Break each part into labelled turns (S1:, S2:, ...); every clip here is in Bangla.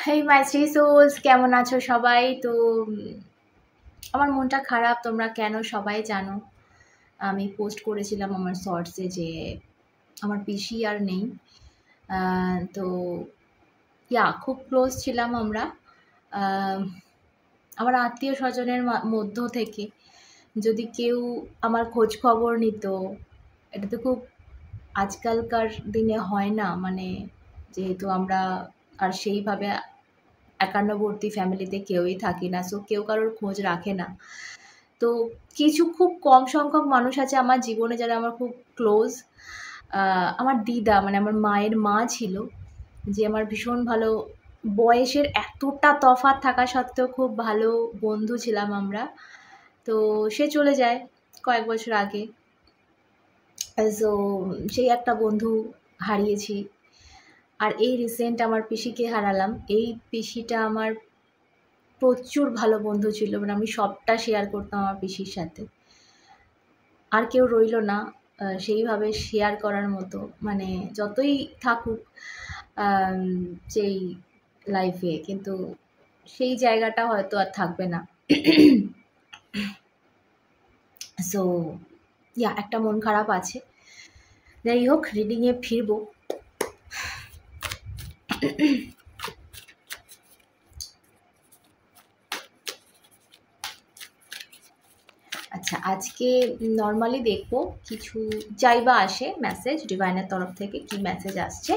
S1: হেই মাই থ্রি সোলস, কেমন আছো সবাই? তো আমার মনটা খারাপ, তোমরা কেন সবাই জানো। আমি পোস্ট করেছিলাম আমার শর্টসে যে আমার পিসি আর নেই। তো খুব ক্লোজ ছিলাম আমরা। আহ, আমার আত্মীয় স্বজনের মধ্য থেকে যদি কেউ আমার খোঁজ খবর নিত, এটা তো খুব আজকালকার দিনে হয় না, মানে যেহেতু আমরা আর সেইভাবে একান্নবর্তী ফ্যামিলিতে কেউই থাকি না, সো কেউ কারোর খোঁজ রাখে না। তো কিছু খুব কম সংখ্যক মানুষ আছে আমার জীবনে যারা আমার খুব ক্লোজ। আমার দিদা, মানে আমার মায়ের মা ছিল, যে আমার ভীষণ ভালো, বয়সের এতটা তফাৎ থাকা সত্ত্বেও খুব ভালো বন্ধু ছিলাম আমরা। তো সে চলে যায় কয়েক বছর আগে। সো সেই একটা বন্ধু হারিয়েছি। আর এই রিসেন্ট আমার পিসিকে হারালাম। এই পিসিটা আমার প্রচুর ভালো বন্ধু ছিল, মানে আমি সবটা শেয়ার করতাম আমার পিসির সাথে। আর কেউ রইল না সেইভাবে শেয়ার করার মতো, মানে যতই থাকুক যেই লাইফে, কিন্তু সেই জায়গাটা হয়তো আর থাকবে না। সো একটা মন খারাপ আছে। যাই হোক, রিডিংয়ে ফিরবো। আচ্ছা, আজকে নর্মালি দেখবো কিছু যাই বা আসে মেসেজ ডিভাইনের তরফ থেকে, কি মেসেজ আসছে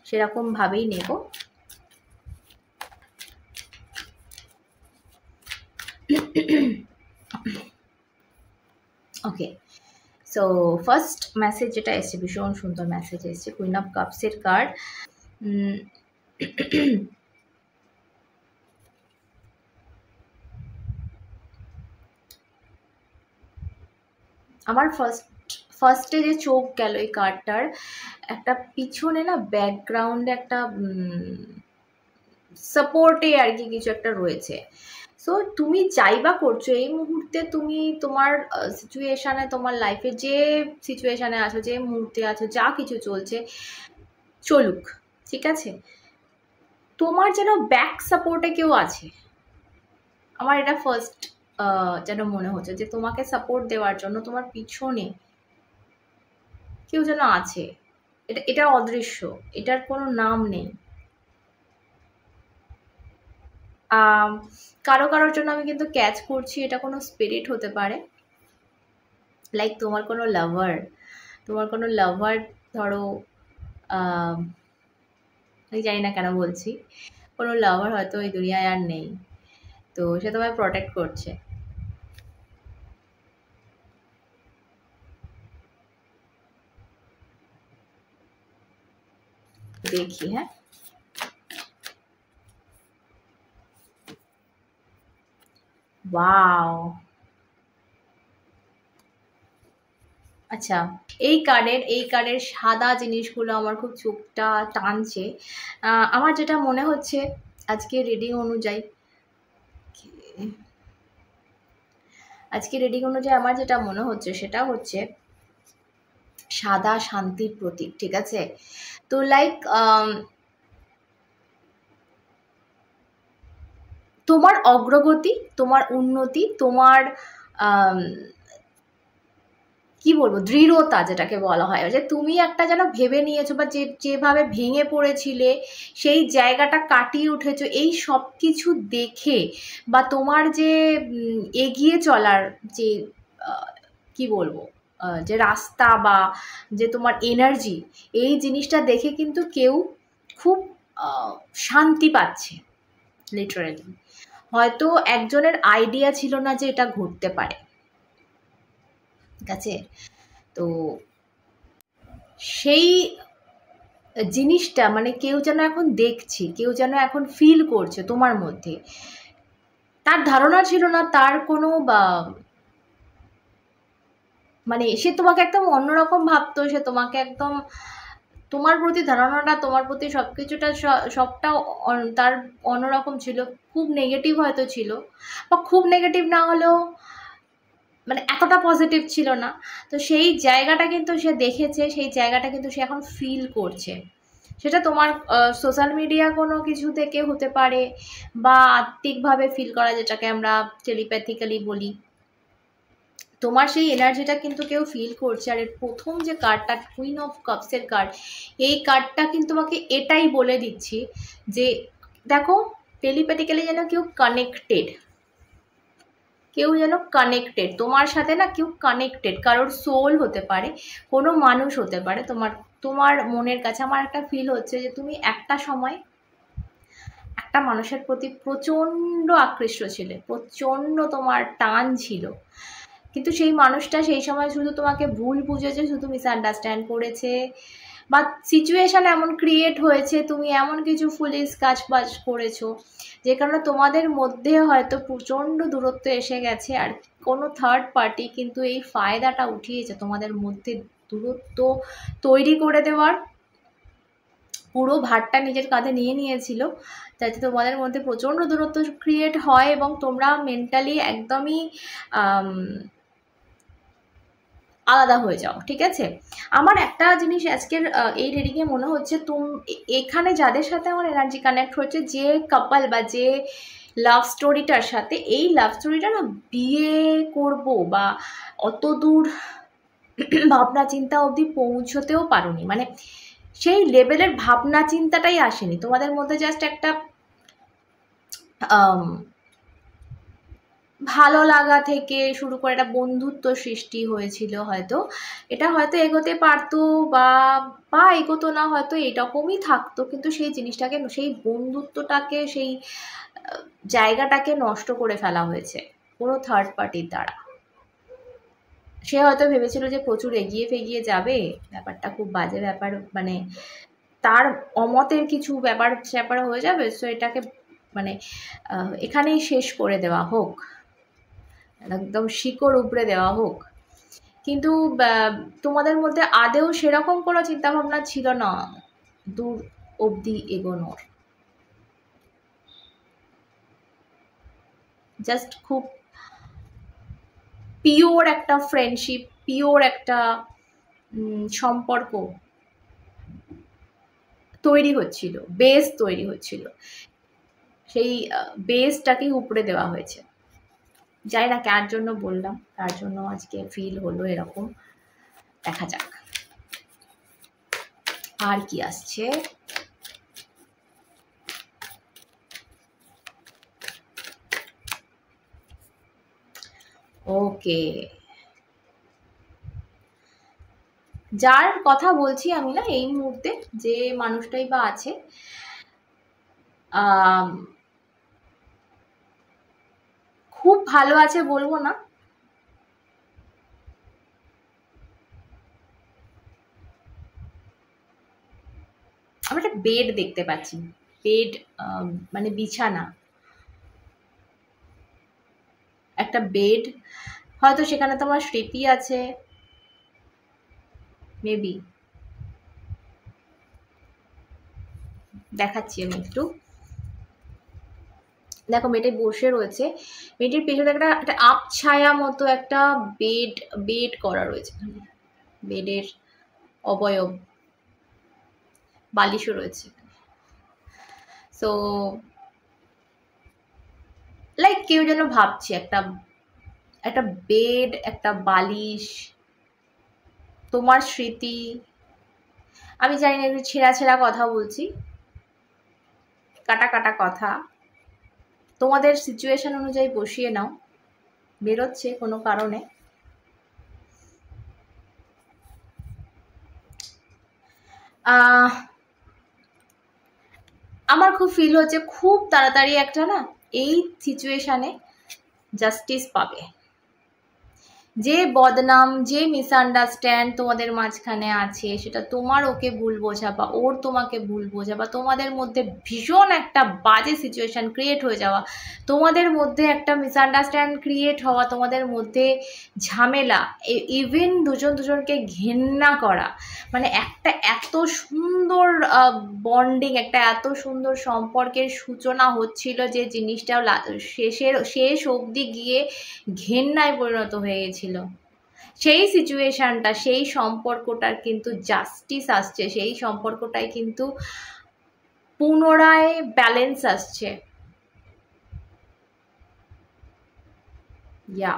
S1: সেরকমভাবেই নেব। ওকে, সো ফার্স্ট মেসেজ যেটা এসছে, ভীষণ সুন্দর মেসেজ এসছে, কুইন অফ কাপসের কার্ড। আমার ফার্স্টে যে চোখ গেল এই কার্ডটার, একটা পিছনে না ব্যাকগ্রাউন্ডে একটা সাপোর্টে আর কি কিছু একটা রয়েছে। সো তুমি যাই বা করছো এই মুহূর্তে, তুমি তোমার সিচুয়েশানে, তোমার লাইফে যে সিচুয়েশানে আছো, যে মুহূর্তে আছো, যা কিছু চলছে চলুক, ঠিক আছে, তোমার যেন ব্যাক সাপোর্টে কেউ আছে। আমার এটা ফার্স্ট যেন মনে হচ্ছে যে তোমাকে সাপোর্ট দেওয়ার জন্য তোমার পিছনে কেউ যেন আছে। এটা অদৃশ্য, এটার কোনো নাম নেই। কারোর জন্য আমি কিন্তু ক্যাচ করছি, এটা কোনো স্পিরিট হতে পারে, লাইক তোমার কোনো লাভার ধরো, আমি জানি না কেন বলছি, কোনো লাভার হয়তো এই দুনিয়ায় আর নেই, তো সে তোমায় প্রটেক্ট করছে। দেখি, হ্যাঁ, ওয়াও, আচ্ছা, এই কার্ডের সাদা জিনিসগুলো আমার খুব চোখটা টানছে। আমার যেটা মনে হচ্ছে আজকে রিডিং অনুযায়ী, আমার যেটা মনে হচ্ছে সেটা হচ্ছে সাদা শান্তির প্রতীক, ঠিক আছে। তো লাইক তোমার অগ্রগতি, তোমার উন্নতি, তোমার কি বলবো, দৃঢ়তা যেটাকে বলা হয়, যে তুমি একটা যেন ভেবে নিয়েছো, বা যেভাবে ভেঙে পড়েছিলে সেই জায়গাটা কাটিয়ে উঠেছো, এই সব কিছু দেখে, বা তোমার যে এগিয়ে চলার যে কি বলবো, যে রাস্তা, বা যে তোমার এনার্জি, এই জিনিসটা দেখে কিন্তু কেউ খুব শান্তি পাচ্ছে লিটারেলি। হয়তো একজনের আইডিয়া ছিল না যে এটা ঘটতে পারে, ঠিক আছে। তো সেই জিনিসটা, মানে কেউ যেন এখন দেখছে, কেউ যেন এখন ফিল করছে তোমার মধ্যে। তার ধারণা ছিল না, তার কোনো বা মানে সে তোমাকে একদম অন্যরকম ভাবতো, সে তোমাকে একদম, তোমার প্রতি ধারণাটা, তোমার প্রতি সব কিছুটা সবটা তার অন্যরকম ছিল, খুব নেগেটিভ হয়তো ছিল, বা খুব নেগেটিভ না হলেও মানে এতটা পজিটিভ ছিল না। তো সেই জায়গাটা কিন্তু সে দেখেছে, সেই জায়গাটা কিন্তু সে এখন ফিল করছে। সেটা তোমার সোশ্যাল মিডিয়া কোনো কিছু থেকে হতে পারে, বা আত্মিকভাবে ফিল করা, যেটাকে আমরা টেলিপ্যাথিক্যালি বলি। তোমার সেই এনার্জিটা কিন্তু কেউ ফিল করছে। আর এর প্রথম যে কার্ডটা, কুইন অফ কাপসের কার্ড, এই কার্ডটা কিন্তু তোমাকে এটাই বলে দিচ্ছি যে দেখো, টেলিপ্যাথিক্যালি যেন কেউ কানেক্টেড, কেউ যেন কানেক্টেড তোমার সাথে, না কেউ কানেক্টেড, কারোর সোল হতে পারে, কোনো মানুষ হতে পারে তোমার তোমার মনের কাছে। আমার একটা ফিল হচ্ছে যে তুমি একটা সময় একটা মানুষের প্রতি প্রচণ্ড আকৃষ্ট ছিলে, প্রচণ্ড তোমার টান ছিল, কিন্তু সেই মানুষটা সেই সময় শুধু তোমাকে ভুল বুঝেছে, শুধু মিসআন্ডারস্ট্যান্ড করেছে, বা সিচুয়েশান এমন ক্রিয়েট হয়েছে, তুমি এমন কিছু ফুলিশ কাজবাজ করেছো যে কারণে তোমাদের মধ্যে হয়তো প্রচণ্ড দূরত্ব এসে গেছে। আর কোনো থার্ড পার্টি কিন্তু এই ফায়দাটা উঠিয়েছে তোমাদের মধ্যে দূরত্ব তৈরি করে দেওয়ার, পুরো ভারটা নিজের কাঁধে নিয়ে নিয়েছিল, যাতে তোমাদের মধ্যে প্রচণ্ড দূরত্ব ক্রিয়েট হয় এবং তোমরা মেন্টালি একদমই আলাদা হয়ে যাও। ঠিক আছে, আমার একটা জিনিস আজকের এই রিডিংয়ে মনে হচ্ছে, এখানে যাদের সাথে আমার এনার্জি কানেক্ট হচ্ছে, যে কাপল বা যে লাভ স্টোরিটার সাথে, এই লাভ স্টোরিটা না বিয়ে করব বা অত দূর ভাবনা চিন্তা অবধি পৌঁছতেও পারোনি, মানে সেই লেভেলের ভাবনা চিন্তাটাই আসেনি তোমাদের মধ্যে। জাস্ট একটা ভালো লাগা থেকে শুরু করে একটা বন্ধুত্ব সৃষ্টি হয়েছিল, হয়তো এটা হয়তো এগোতে পারতো বা বা এগোতো না, হয়তো এরকমই থাকতো, কিন্তু সেই জিনিসটাকে, সেই বন্ধুত্বটাকে, সেই জায়গাটাকে নষ্ট করে ফেলা হয়েছে কোনো থার্ড পার্টির দ্বারা। সে হয়তো ভেবেছিল যে প্রচুর এগিয়ে ফেগিয়ে যাবে, ব্যাপারটা খুব বাজে ব্যাপার, মানে তার অমতের কিছু ব্যাপার স্যাপার হয়ে যাবে, সো এটাকে মানে এখানেই শেষ করে দেওয়া হোক, একদম শিকড় উপড়ে দেওয়া হোক। কিন্তু তোমাদের মধ্যে আদেও সেরকম কোনো চিন্তাভাবনা ছিল না দূর অবধি এগোনোর, জাস্ট খুব পিওর একটা ফ্রেন্ডশিপ, পিওর একটা সম্পর্ক তৈরি হচ্ছিল, বেস তৈরি হচ্ছিল, সেই বেসটাকেই উপড়ে দেওয়া হয়েছে। জানি না কার জন্য বললাম, তার জন্য আজকে ফিল হলো এরকম। দেখা যাক আর কি আসছে। ওকে, যার কথা বলছি আমি না এই মুহূর্তে, যে মানুষটাই বা আছে, খুব ভালো আছে বলবো না, আমি একটা বেড দেখতে পাচ্ছি, বেড মানে বিছানা, একটা বেড, হয়তো সেখানে তোমার স্মৃতি আছে, মেবি, দেখাচ্ছি আমি একটু। দেখো মেয়েটি বসে রয়েছে, মেয়েটির পেছনে একটা আবছায়া মতো একটা বেড করা রয়েছে, বেডের অবয়ব, বালিশও রয়েছে। সো লাইক কেউ যেন ভাবছে একটা বেড, একটা বালিশ, তোমার স্মৃতি। আমি জানি না, একটু ছেঁড়া ছেঁড়া কথা বলছি, কাটা কাটা কথা, তোমাদের সিচুয়েশন অনুযায়ী বসিয়ে নাও, বেরোচ্ছে কোনো কারণে। আমার খুব ফিল হচ্ছে খুব তাড়াতাড়ি একটা না এই সিচুয়েশানে জাস্টিস পাবে। যে বদনাম, যে মিসআন্ডারস্ট্যান্ড তোমাদের মাঝখানে আছে, সেটা তোমার ওকে ভুল বোঝা বা ওর তোমাকে ভুল বোঝা, বা তোমাদের মধ্যে ভীষণ একটা বাজে সিচুয়েশান ক্রিয়েট হয়ে যাওয়া, তোমাদের মধ্যে একটা মিসআন্ডারস্ট্যান্ড ক্রিয়েট হওয়া, তোমাদের মধ্যে ঝামেলা, ইভেন দুজনকে ঘেন্না করা, মানে একটা এত সুন্দর বন্ডিং, একটা এত সুন্দর সম্পর্কের সূচনা হচ্ছিল, যে জিনিসটা শেষ অবধি গিয়ে ঘেন্নায় পরিণত হয়ে গেছিল। সেই সিচুয়েশনটা, সেই সম্পর্কটার কিন্তু জাস্টিস আসছে, সেই সম্পর্কটায় কিন্তু পুনরায় ব্যালেন্স আসছে। ইয়া,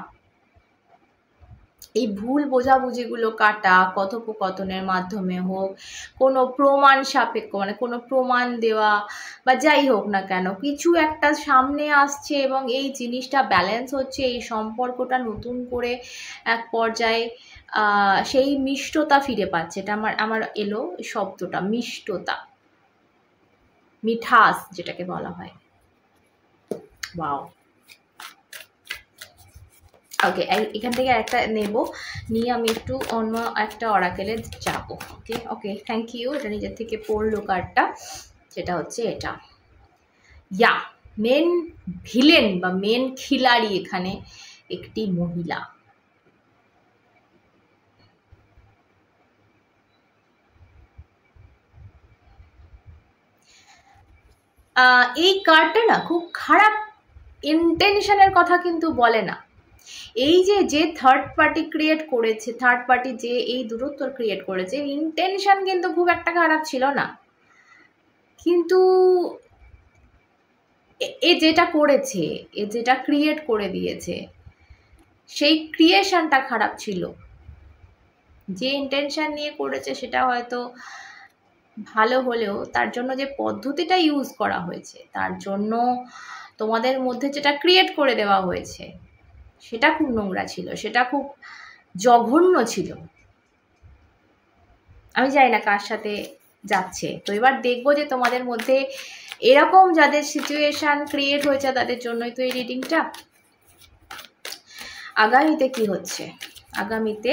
S1: এই ভুল বোঝাবুঝিগুলো কাটা, কথোপকথনের মাধ্যমে হোক, কোনো প্রমাণ সাপেক্ষ মানে কোনো প্রমাণ দেওয়া বা যাই হোক না কেন, কিছু একটা সামনে আসছে এবং এই জিনিসটা ব্যালেন্স হচ্ছে, এই সম্পর্কটা নতুন করে এক পর্যায়ে সেই মিষ্টতা ফিরে পাচ্ছে। এটা আমার আমার এলো শব্দটা, মিষ্টতা, মিঠাস যেটাকে বলা হয়। ওয়াও। ওকে, এখান থেকে একটা নেব, নিয়ে আমি একটু অন্য একটা অরাকেলে যাব। ওকে ওকে, থ্যাংক ইউ। এটা নিজের থেকে পড়লো কার্ডটা, সেটা হচ্ছে এটা। ইয়া, মেন ভিলেন বা মেন খিলাড়ি এখানে একটি মহিলা। এই কার্ডটা না খুব খারাপ ইন্টেনশনের কথা কিন্তু বলে না। এই যে যে থার্ড পার্টি ক্রিয়েট করেছে, থার্ড পার্টি যে এই দূরত্ব ক্রিয়েট করেছে, ইন্টেনশন কিন্তু খুব একটা খারাপ ছিল না, কিন্তু এ যেটা করেছে, এ যেটা ক্রিয়েট করে দিয়েছে, সেই ক্রিয়েশনটা খারাপ ছিল। যে ইন্টেনশন নিয়ে করেছে সেটা হয়তো ভালো হলেও তার জন্য যে পদ্ধতিটা ইউজ করা হয়েছে, তার জন্য তোমাদের মধ্যে যেটা ক্রিয়েট করে দেওয়া হয়েছে, সেটা খুব নোংরা ছিল, সেটা খুব জঘন্য ছিল। আমি জানি না কার সাথে যাচ্ছে, তো এবার দেখবো যে তোমাদের মধ্যে এরকম যাদের সিচুয়েশন ক্রিয়েট হয়েছে তাদের জন্যই তো এই রিডিংটা। আগামীতে কি হচ্ছে, আগামীতে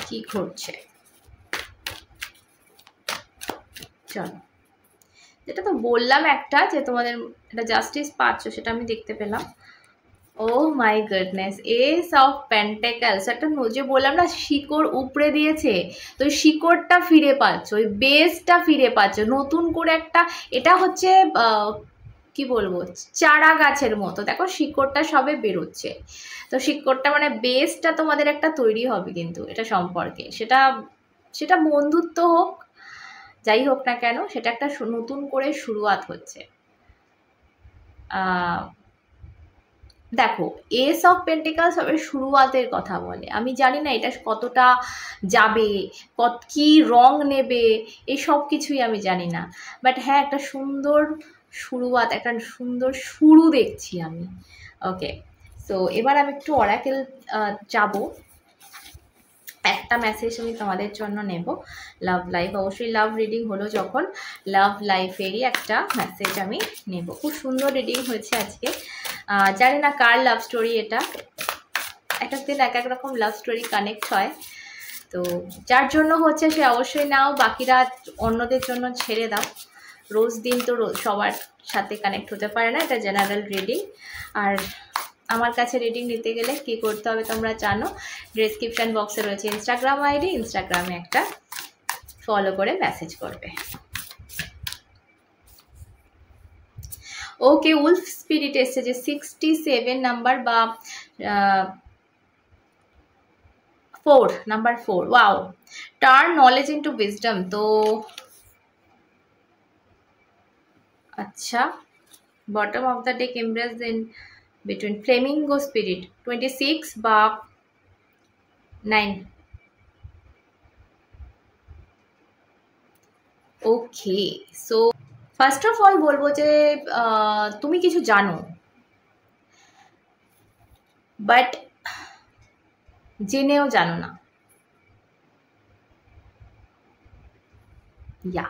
S1: কি ঘটছে, চলো। যেটা তো বললাম একটা, যে তোমাদের একটা জাস্টিস পাচ্ছ, সেটা আমি দেখতে পেলাম। Oh my goodness, ace of pentacles, একটা যে বললাম না শিকড় উপড়ে দিয়েছে, তো ওই শিকড়টা ফিরে পাচ্ছ, ওই বেসটা ফিরে পাচ্ছ নতুন করে একটা। এটা হচ্ছে কি বলবো, চারা গাছের মতো, দেখো শিকড়টা সবে বেরোচ্ছে, তো শিকড়টা মানে বেসটা তোমাদের একটা তৈরি হবে কিন্তু এটা সম্পর্কে, সেটা সেটা বন্ধুত্ব হোক, যাই হোক না কেন, সেটা একটা নতুন করে শুরুয়াত হচ্ছে। দেখো, এস অফ পেন্টিকালস হবে শুরুয়াতের কথা বলে, আমি জানি না এটা কতটা যাবে, কি রং নেবে, এই সব কিছুই আমি জানি না, বাট হ্যাঁ একটা সুন্দর শুরুয়াত, একটা সুন্দর শুরু দেখছি আমি। ওকে, সো এবার আমি একটু অরাকেল যাব, একটা মেসেজ আমি তোমাদের জন্য নেব। লাভ লাইফ, অবশ্যই লাভ রিডিং হলো যখন, লাভ লাইফেরই একটা মেসেজ আমি নেব। খুব সুন্দর রিডিং হয়েছে আজকে। জানি না কার লাভ স্টোরি এটা, এক এক দিন এক এক রকম লাভ স্টোরি কানেক্ট হয়, তো যার জন্য হচ্ছে সে অবশ্যই নাও, বাকিরা অন্যদের জন্য ছেড়ে দাও। রোজ দিন তো সবার সাথে কানেক্ট হতে পারে না, এটা জেনারেল রিডিং। আর আমার কাছে রিডিং নিতে গেলে কি করতে হবে তোমরা জানো, ডেসক্রিপশন বক্সে রয়েছে ইনস্টাগ্রাম আইডি, ইনস্টাগ্রামে একটা ফলো করে মেসেজ করবে। ওকে, উলফ স্পিরিট এসছে যে 67 নাম্বার বা 4 number 4, wow, turn knowledge into wisdom. তো আচ্ছা, bottom of the deck embrace in between Flamengo spirit 26 বা 9। ওকে, সো ফার্স্ট অফ অল বলবো যে তুমি কিছু জানো, বাট জেনেও জানো না। ইয়া,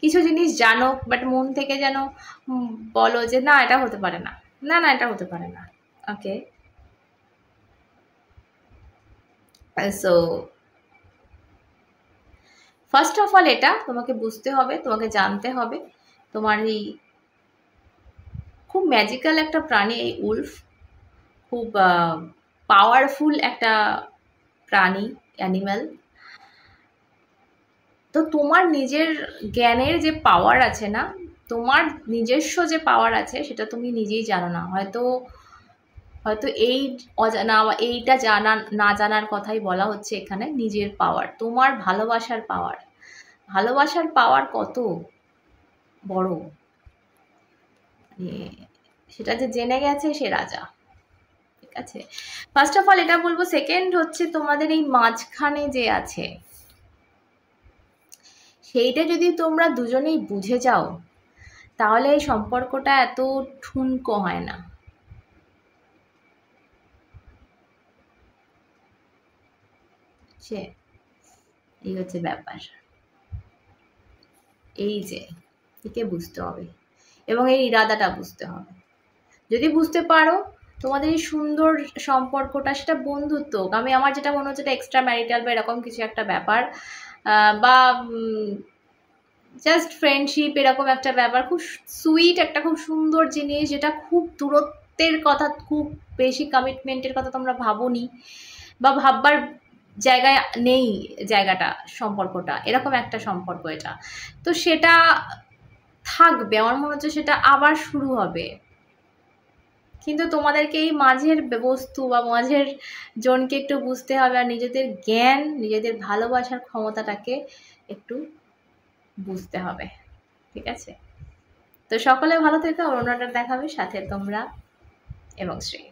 S1: কিছু জিনিস জানো বাট মন থেকে যেন বলো যে না এটা হতে পারে না, না না এটা হতে পারে না। ওকে, সো ফার্স্ট অফ অল এটা তোমাকে বুঝতে হবে, তোমাকে জানতে হবে, তোমার এই খুব ম্যাজিক্যাল একটা প্রাণী এই উলফ, খুব পাওয়ারফুল একটা প্রাণী, অ্যানিম্যাল। তো তোমার নিজের জ্ঞানের যে পাওয়ার আছে না, তোমার নিজস্ব যে পাওয়ার আছে সেটা তুমি নিজেই জানো না, হয়তো হয়তো এই অজানা বা এইটা জানা না জানার কথাই বলা হচ্ছে এখানে, নিজের পাওয়ার, তোমার ভালোবাসার পাওয়ার। ভালোবাসার পাওয়ার কত বড়, সেটা যে জেনে গেছে সে রাজা। ঠিক আছে, ফার্স্ট অফ অল এটা বলবো। সেকেন্ড হচ্ছে তোমাদের এই মাঝখানে যে আছে সেইটা যদি তোমরা দুজনেই বুঝে যাও তাহলে এই সম্পর্কটা এত ঠুনকো হয় না। এই হচ্ছে ব্যাপার, এই যে একে বুঝতে হবে এবং এই ইরাদাটা বুঝতে হবে। যদি বুঝতে পারো তোমাদের এই সুন্দর সম্পর্কটা, সেটা বন্ধুত্ব, আমি আমার যেটা মনে হচ্ছে এটা এক্সট্রা ম্যারিটাল বা এরকম কিছু একটা ব্যাপার, বা জাস্ট ফ্রেন্ডশিপ, এরকম একটা ব্যাপার, খুব সুইট একটা খুব সুন্দর জিনিস, যেটা খুব দূরত্বের কথা, খুব বেশি কমিটমেন্টের কথা তোমরা ভাবোনি বা ভাববার জায়গায় নেই, জায়গাটা সম্পর্কটা এরকম একটা সম্পর্ক এটা। তো সেটা থাকবে, আমার মনে হচ্ছে সেটা আবার শুরু হবে। কিন্তু তোমাদেরকে এই মাঝের বস্তু বা মাঝের জনকে একটু বুঝতে হবে, আর নিজেদের জ্ঞান, নিজেদের ভালোবাসার ক্ষমতাটাকে একটু বুঝতে হবে। ঠিক আছে, তো সকলে ভালো থেকো। অরুণাটা দেখাবে সাথে তোমরা এবং শ্রী।